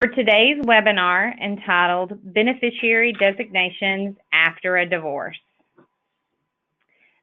For today's webinar entitled Beneficiary Designations After a Divorce.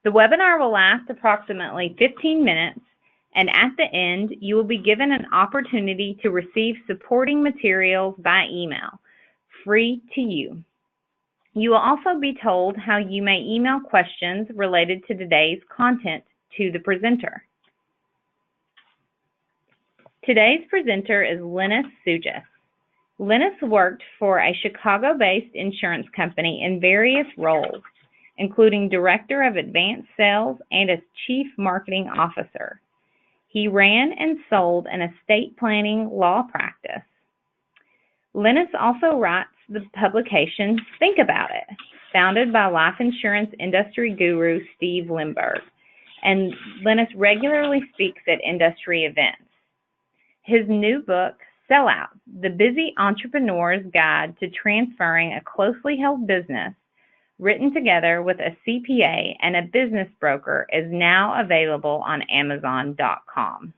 The webinar will last approximately 15 minutes, and at the end, you will be given an opportunity to receive supporting materials by email, free to you. You will also be told how you may email questions related to today's content to the presenter. Today's presenter is Linus Sujas. Linus worked for a Chicago-based insurance company in various roles, including Director of Advanced Sales and as Chief Marketing Officer. He ran and sold an estate planning law practice. Linus also writes the publication Think About It, founded by life insurance industry guru Steve Limberg, and Linus regularly speaks at industry events. His new book, Sell Out, The Busy Entrepreneur's Guide to Transferring a Closely Held Business, written together with a CPA and a business broker, is now available on Amazon.com.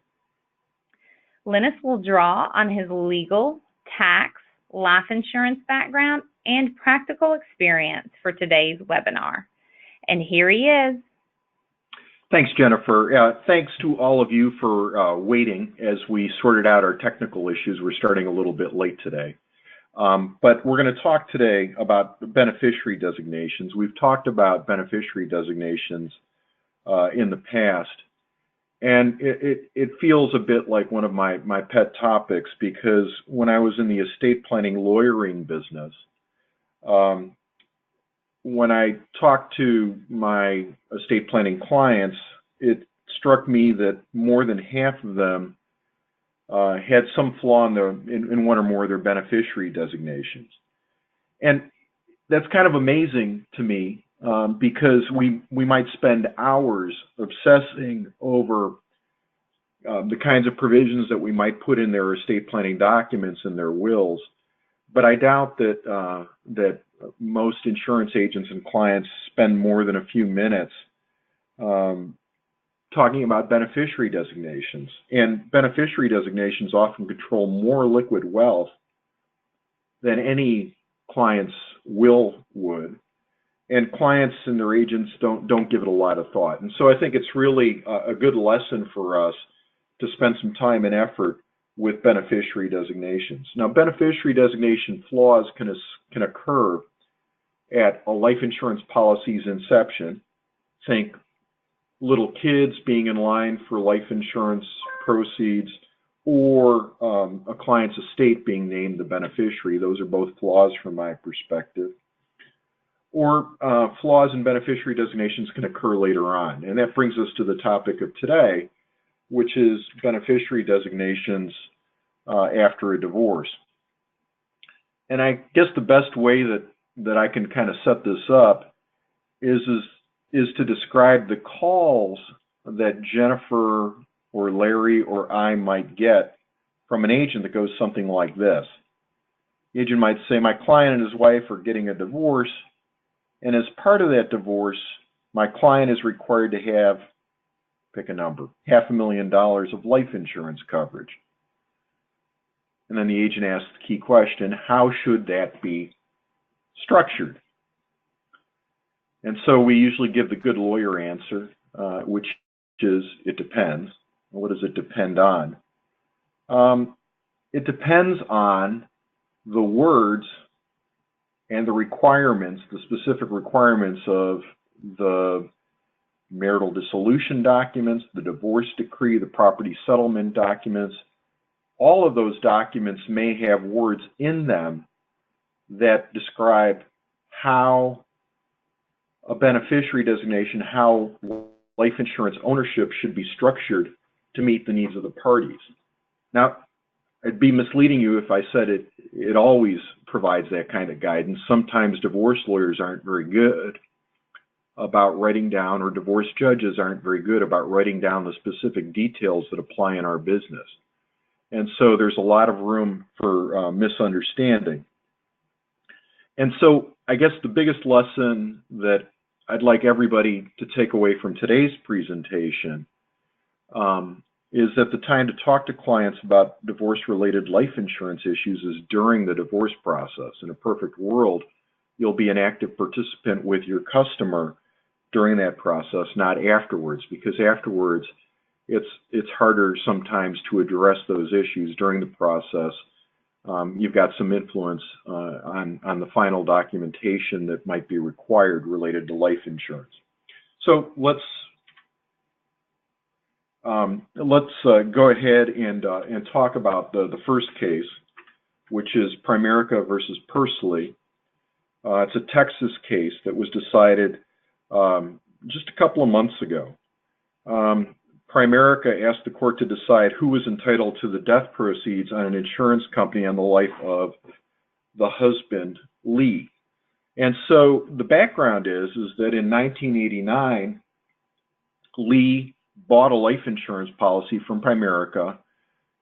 Linus will draw on his legal, tax, life insurance background, and practical experience for today's webinar. And here he is. Thanks, Jennifer. Thanks to all of you for waiting as we sorted out our technical issues. We're starting a little bit late today. But we're going to talk today about beneficiary designations. We've talked about beneficiary designations in the past, and it feels a bit like one of my pet topics, because when I was in the estate planning lawyering business, when I talked to my estate planning clients, it struck me that more than half of them had some flaw in one or more of their beneficiary designations. And that's kind of amazing to me, because we might spend hours obsessing over the kinds of provisions that we might put in their estate planning documents and their wills. But I doubt that that most insurance agents and clients spend more than a few minutes talking about beneficiary designations. And beneficiary designations often control more liquid wealth than any client's will would. And clients and their agents don't give it a lot of thought. And so I think it's really a good lesson for us to spend some time and effort with beneficiary designations. Now, beneficiary designation flaws can occur at a life insurance policy's inception. Think little kids being in line for life insurance proceeds, or a client's estate being named the beneficiary. Those are both flaws from my perspective. Or flaws in beneficiary designations can occur later on. And that brings us to the topic of today, which is beneficiary designations after a divorce. And I guess the best way that I can kind of set this up is to describe the calls that Jennifer or Larry or I might get from an agent that goes something like this. The agent might say, my client and his wife are getting a divorce, and as part of that divorce, my client is required to have, pick a number, $500,000 of life insurance coverage. And then the agent asks the key question, how should that be structured? And so we usually give the good lawyer answer, which is, it depends. What does it depend on? It depends on the words and the requirements, the specific requirements of the marital dissolution documents, the divorce decree, the property settlement documents. All of those documents may have words in them that describe how a beneficiary designation, how life insurance ownership should be structured to meet the needs of the parties. Now, I'd be misleading you if I said it always provides that kind of guidance. Sometimes divorce lawyers aren't very good about writing down, or divorce judges aren't very good about writing down the specific details that apply in our business. And so there's a lot of room for misunderstanding. And so I guess the biggest lesson that I'd like everybody to take away from today's presentation is that the time to talk to clients about divorce-related life insurance issues is during the divorce process. In a perfect world, you'll be an active participant with your customer during that process, not afterwards, because afterwards it's harder sometimes to address those issues during the process. You've got some influence on the final documentation that might be required related to life insurance. So let's go ahead and talk about the first case, which is Primerica versus Pursley. It's a Texas case that was decided just a couple of months ago. Primerica asked the court to decide who was entitled to the death proceeds on an insurance company on the life of the husband, Lee. And so the background is that in 1989, Lee bought a life insurance policy from Primerica,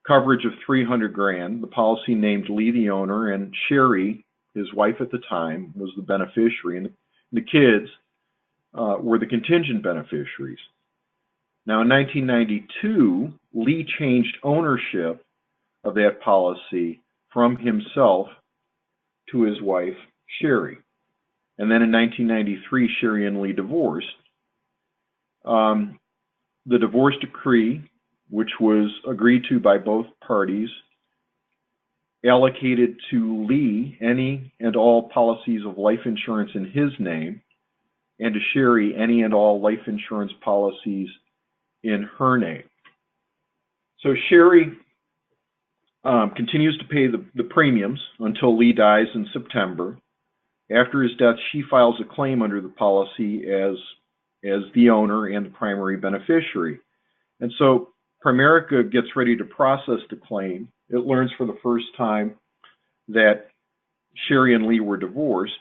coverage of $300,000. The policy named Lee the owner, and Sherry, his wife at the time, was the beneficiary, and the kids were the contingent beneficiaries. Now, in 1992, Lee changed ownership of that policy from himself to his wife, Sherry. And then in 1993, Sherry and Lee divorced. The divorce decree, which was agreed to by both parties, allocated to Lee any and all policies of life insurance in his name, and to Sherry any and all life insurance policies in her name. So Sherry continues to pay the premiums until Lee dies in September. After his death, she files a claim under the policy as the owner and the primary beneficiary. And so Primerica gets ready to process the claim. It learns for the first time that Sherry and Lee were divorced.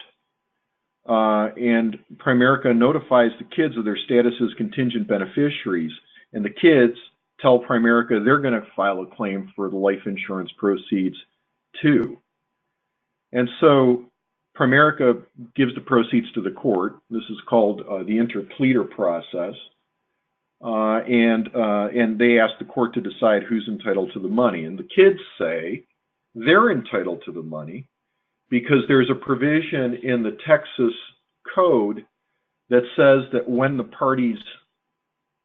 And Primerica notifies the kids of their status as contingent beneficiaries. And the kids tell Primerica they're going to file a claim for the life insurance proceeds too. And so Primerica gives the proceeds to the court. This is called the interpleader process. And they ask the court to decide who's entitled to the money. And the kids say they're entitled to the money because there's a provision in the Texas code that says that when the parties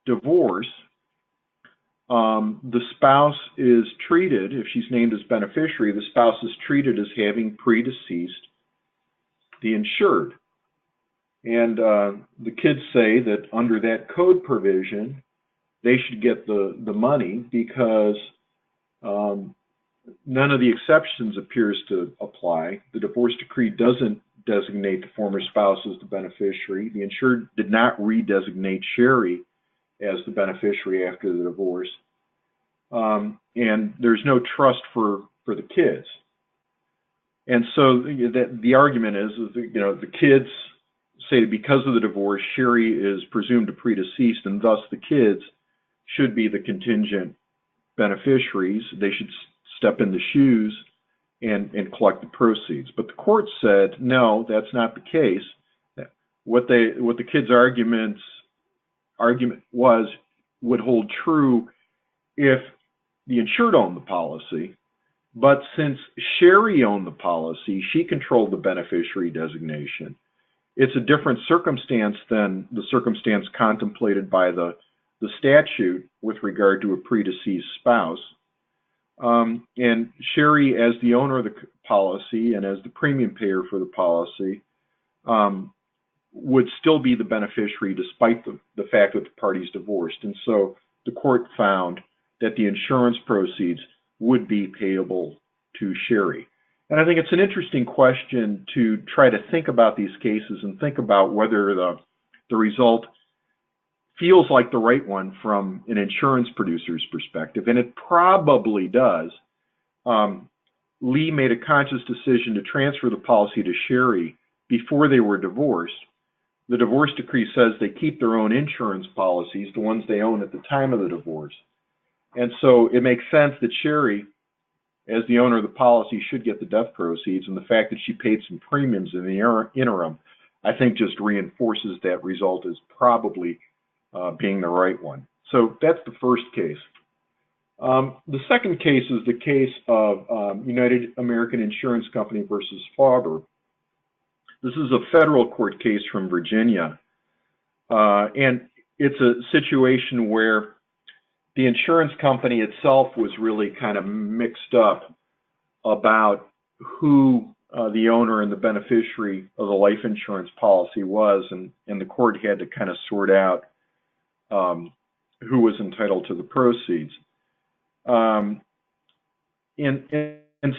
divorce, the spouse is treated, if she's named as beneficiary, the spouse is treated as having predeceased the insured. And the kids say that under that code provision, they should get the money because none of the exceptions appears to apply. The divorce decree doesn't designate the former spouse as the beneficiary. The insured did not redesignate Sherry as the beneficiary after the divorce. And there's no trust for the kids. And so the argument is that, the kids say that because of the divorce, Sherry is presumed to predeceased, and thus the kids should be the contingent beneficiaries. They should step in the shoes and collect the proceeds. But the court said, no, that's not the case. What the kids' argument was would hold true if the insured owned the policy. But since Sherry owned the policy, she controlled the beneficiary designation. It's a different circumstance than the circumstance contemplated by the statute with regard to a predeceased spouse. And Sherry, as the owner of the policy and as the premium payer for the policy, would still be the beneficiary despite the fact that the parties divorced. And so the court found that the insurance proceeds would be payable to Sherry. And I think it's an interesting question to try to think about these cases and think about whether the result feels like the right one from an insurance producer's perspective, and it probably does. Lee made a conscious decision to transfer the policy to Sherry before they were divorced. The divorce decree says they keep their own insurance policies, the ones they own at the time of the divorce. And so it makes sense that Sherry, as the owner of the policy, should get the death proceeds, and the fact that she paid some premiums in the interim, I think just reinforces that result as probably being the right one. So that's the first case. The second case is the case of United American Insurance Company versus Faber. This is a federal court case from Virginia, and it's a situation where the insurance company itself was really kind of mixed up about who the owner and the beneficiary of the life insurance policy was, and the court had to kind of sort out who was entitled to the proceeds. And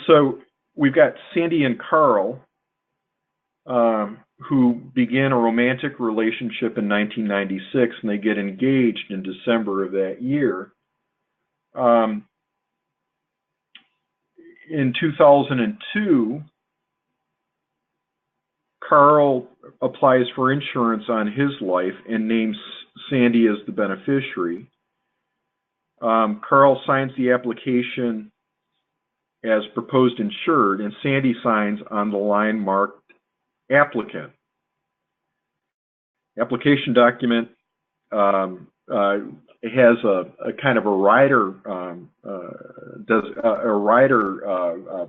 so we've got Sandy and Carl, who began a romantic relationship in 1996, and they get engaged in December of that year. In 2002, Carl applies for insurance on his life and names Sandy as the beneficiary. Carl signs the application as proposed insured, and Sandy signs on the line marked applicant. Application document has a kind of a rider,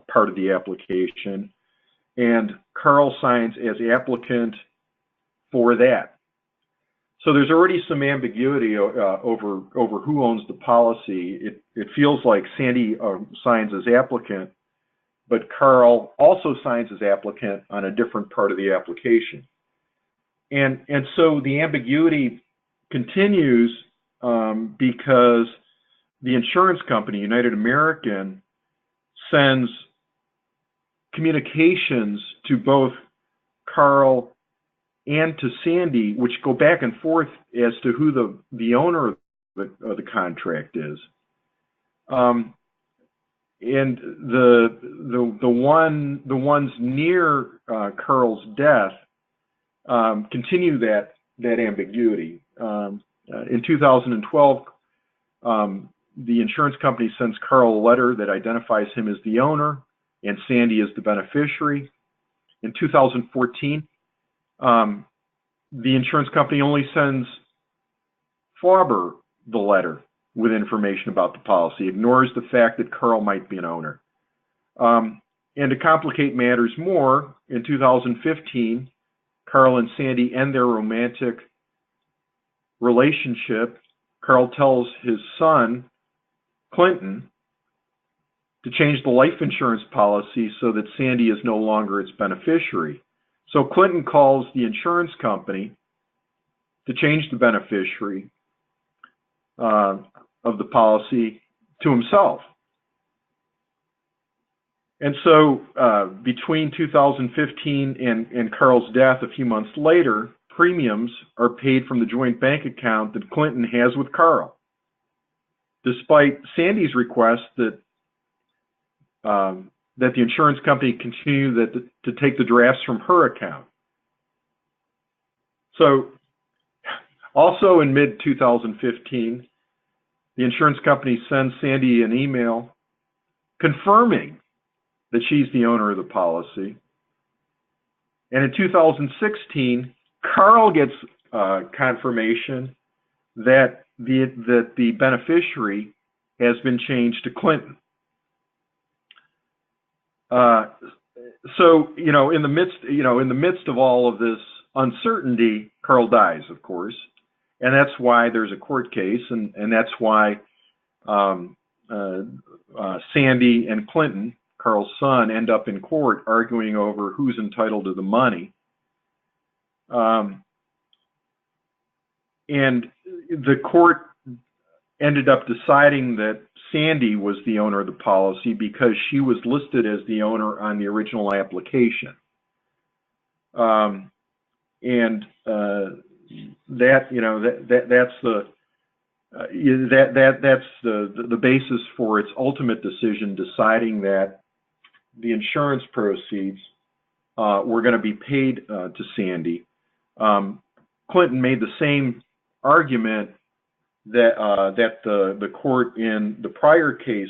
part of the application, and Carl signs as applicant for that. So there's already some ambiguity over who owns the policy. It feels like Sandy signs as applicant, but Carl also signs as applicant on a different part of the application. And so the ambiguity continues because the insurance company, United American, sends communications to both Carl and to Sandy, which go back and forth as to who the owner of the contract is. And the ones near Carl's death continue that ambiguity. In 2012, the insurance company sends Carl a letter that identifies him as the owner and Sandy as the beneficiary. In 2014, the insurance company only sends Faber the letter with information about the policy, ignores the fact that Carl might be an owner. And to complicate matters more, in 2015, Carl and Sandy end their romantic relationship. Carl tells his son, Clinton, to change the life insurance policy so that Sandy is no longer its beneficiary. So Clinton calls the insurance company to change the beneficiary of the policy to himself. And so between 2015 and Carl's death a few months later, premiums are paid from the joint bank account that Clinton has with Carl, despite Sandy's request that the insurance company continue to take the drafts from her account. So also in mid-2015, the insurance company sends Sandy an email confirming that she's the owner of the policy. And in 2016, Carl gets confirmation that the beneficiary has been changed to Clinton. So, in the midst of all of this uncertainty, Carl dies, of course, and that's why there's a court case, and that's why Sandy and Clinton, Carl's son, end up in court arguing over who's entitled to the money. And the court ended up deciding that Sandy was the owner of the policy because she was listed as the owner on the original application. That's the basis for its ultimate decision, deciding that the insurance proceeds were going to be paid to Sandy. Clinton made the same argument that the court in the prior case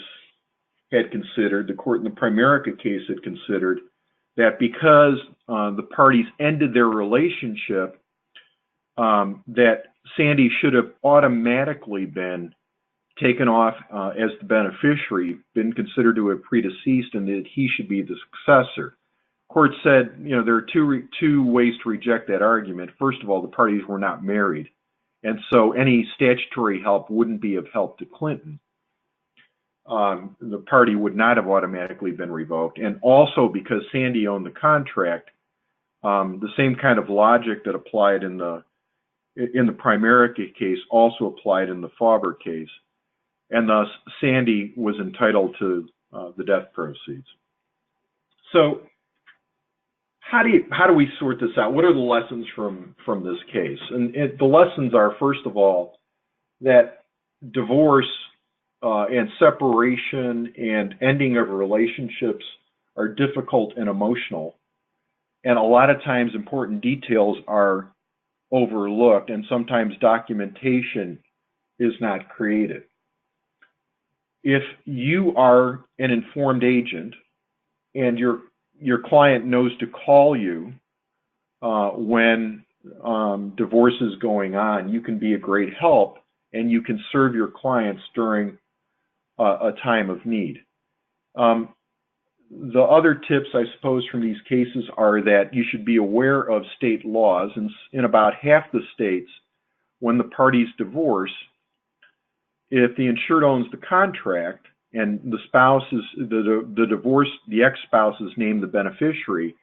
had considered, the court in the Primerica case had considered, that because the parties ended their relationship, that Sandy should have automatically been taken off as the beneficiary, been considered to have predeceased, and that he should be the successor. Court said, there are two ways to reject that argument. First of all, the parties were not married, and so any statutory help wouldn't be of help to Clinton. The party would not have automatically been revoked. And also because Sandy owned the contract, the same kind of logic that applied in the Primerica case also applied in the Fauber case. And thus, Sandy was entitled to the death proceeds. So how do we sort this out? What are the lessons from this case? And the lessons are, first of all, that divorce and separation and ending of relationships are difficult and emotional. And a lot of times important details are overlooked, and sometimes documentation is not created. If you are an informed agent and your client knows to call you when divorce is going on, you can be a great help, and you can serve your clients during a time of need. The other tips, I suppose, from these cases are that you should be aware of state laws. And in about half the states, when the parties divorce, if the insured owns the contract and the spouse is the ex-spouse is named the beneficiary,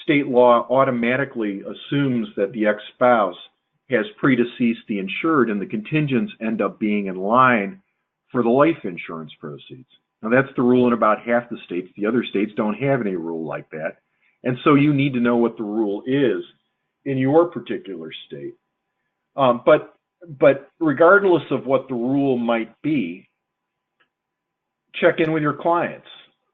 state law automatically assumes that the ex-spouse has predeceased the insured, and the contingents end up being in line for the life insurance proceeds. Now, that's the rule in about half the states. The other states don't have any rule like that. And so you need to know what the rule is in your particular state. But regardless of what the rule might be, check in with your clients.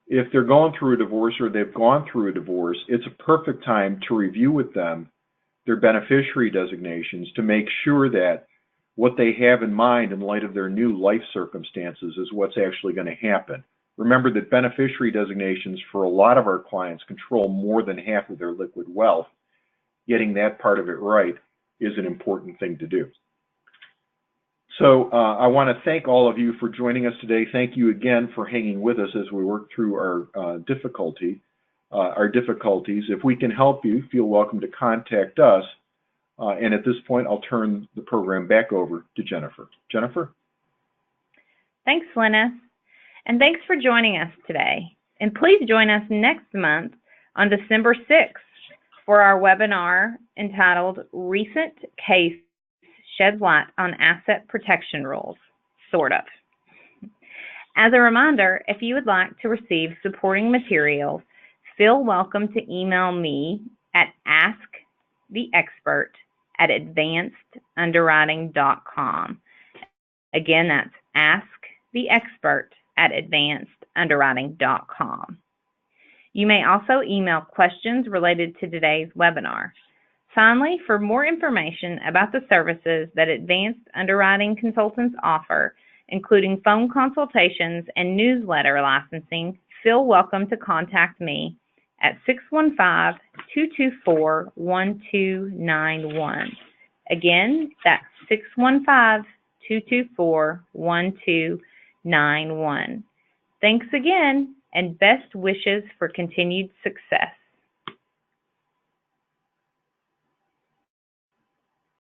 If they're going through a divorce or they've gone through a divorce, it's a perfect time to review with them their beneficiary designations to make sure that what they have in mind in light of their new life circumstances is what's actually going to happen. Remember that beneficiary designations for a lot of our clients control more than half of their liquid wealth. Getting that part of it right is an important thing to do. So I want to thank all of you for joining us today. Thank you again for hanging with us as we work through our difficulties. If we can help you, feel welcome to contact us. And at this point, I'll turn the program back over to Jennifer. Jennifer? Thanks, Linus. And thanks for joining us today. And please join us next month on December 6th for our webinar entitled Recent Case Sheds Light on Asset Protection Rules, sort of. As a reminder, if you would like to receive supporting materials, feel welcome to email me at asktheexpert@advancedunderwriting.com. Again, that's asktheexpert@advancedunderwriting.com. You may also email questions related to today's webinar. Finally, for more information about the services that Advanced Underwriting Consultants offer, including phone consultations and newsletter licensing, feel welcome to contact me at 615-224-1291. Again, that's 615-224-1291. Thanks again, and best wishes for continued success.